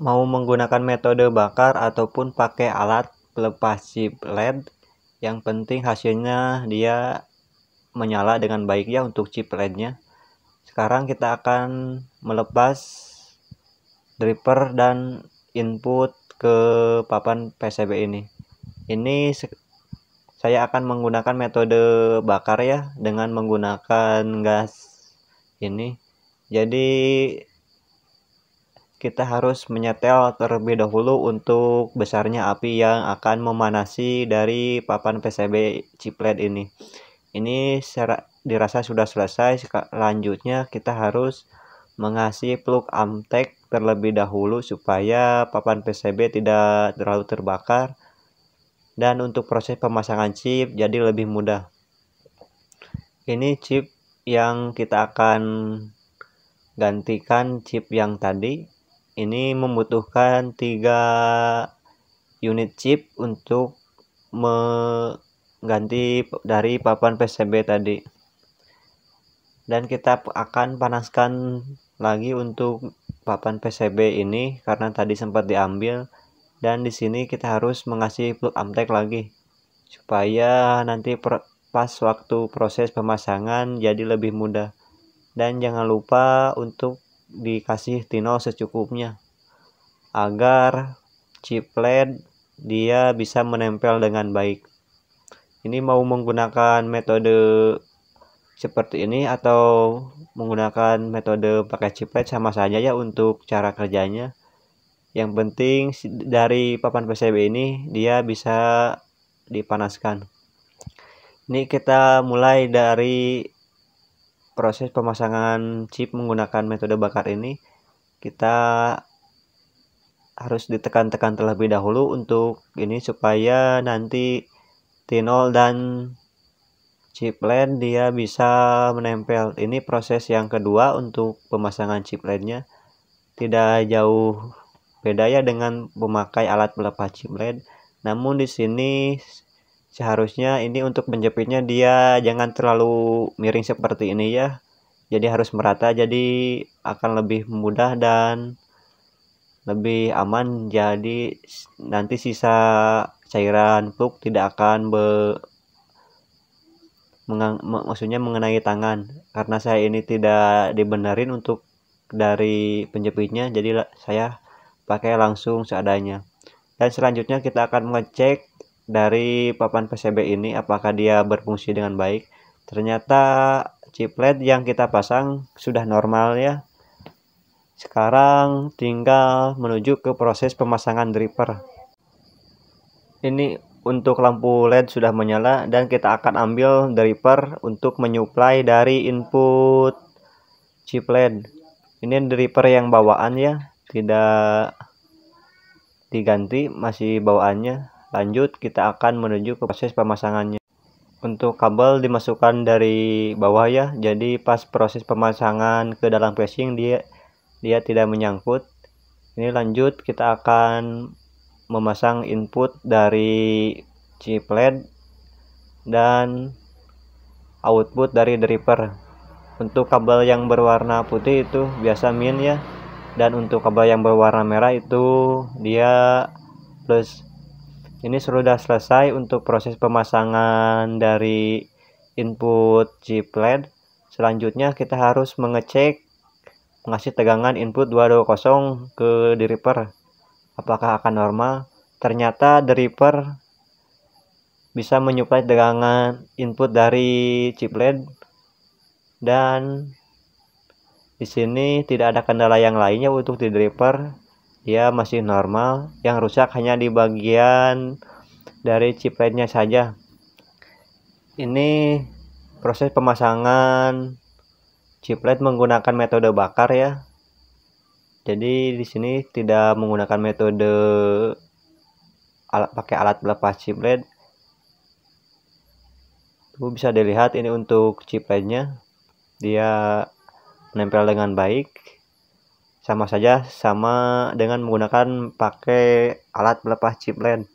mau menggunakan metode bakar ataupun pakai alat pelepas chip LED, yang penting hasilnya dia menyala dengan baik ya untuk chip LED-nya. Sekarang kita akan melepas driver dan input ke papan PCB ini. Ini saya akan menggunakan metode bakar ya, dengan menggunakan gas ini. Jadi kita harus menyetel terlebih dahulu untuk besarnya api yang akan memanasi dari papan PCB chip LED ini. Ini dirasa sudah selesai. Selanjutnya kita harus mengasih plug amtek terlebih dahulu supaya papan PCB tidak terlalu terbakar, dan untuk proses pemasangan chip jadi lebih mudah. Ini chip yang kita akan gantikan chip yang tadi. Ini membutuhkan 3 unit chip untuk mengganti dari papan PCB tadi. Dan kita akan panaskan lagi untuk papan PCB ini karena tadi sempat diambil. Dan di sini kita harus mengasih plug amtek lagi supaya nanti pas waktu proses pemasangan jadi lebih mudah. Dan jangan lupa untuk dikasih tinol secukupnya agar chip LED dia bisa menempel dengan baik. Ini mau menggunakan metode seperti ini atau menggunakan metode pakai chip LED sama saja ya untuk cara kerjanya. Yang penting dari papan PCB ini dia bisa dipanaskan. Ini kita mulai dari proses pemasangan chip menggunakan metode bakar ini. Kita harus ditekan-tekan terlebih dahulu untuk ini supaya nanti tinol dan chip LED dia bisa menempel. Ini proses yang kedua untuk pemasangan chip LED-nya. Tidak jauh beda ya dengan memakai alat pelepas chip LED. Namun di sini seharusnya ini untuk menjepitnya dia jangan terlalu miring seperti ini ya. Jadi harus merata, jadi akan lebih mudah dan lebih aman. Jadi nanti sisa cairan plug tidak akan maksudnya mengenai tangan, karena saya ini tidak dibenerin untuk dari penjepitnya, jadi saya pakai langsung seadanya. Dan selanjutnya kita akan mengecek dari papan PCB ini apakah dia berfungsi dengan baik. Ternyata chip LED yang kita pasang sudah normal ya. Sekarang tinggal menuju ke proses pemasangan driver. Ini untuk lampu LED sudah menyala dan kita akan ambil driver untuk menyuplai dari input chip LED. Ini driver yang bawaan ya, tidak diganti, masih bawaannya. Lanjut kita akan menuju ke proses pemasangannya. Untuk kabel dimasukkan dari bawah ya, jadi pas proses pemasangan ke dalam casing dia tidak menyangkut. Ini lanjut kita akan memasang input dari chip LED dan output dari driver. Untuk kabel yang berwarna putih itu biasa min ya, dan untuk kabel yang berwarna merah itu dia plus. Ini sudah selesai untuk proses pemasangan dari input chip LED. Selanjutnya kita harus mengasih tegangan input 220 ke driver apakah akan normal. Ternyata driver bisa menyuplai tegangan input dari chip LED dan di sini tidak ada kendala yang lainnya untuk di driver. Dia masih normal, yang rusak hanya di bagian dari chip LED-nya saja. Ini proses pemasangan chip LED menggunakan metode bakar ya. Jadi di sini tidak menggunakan metode pakai alat pelepas chip LED. Tuh bisa dilihat ini untuk chip LED-nya. Dia menempel dengan baik. Sama saja sama dengan menggunakan pakai alat pelepas chip LED.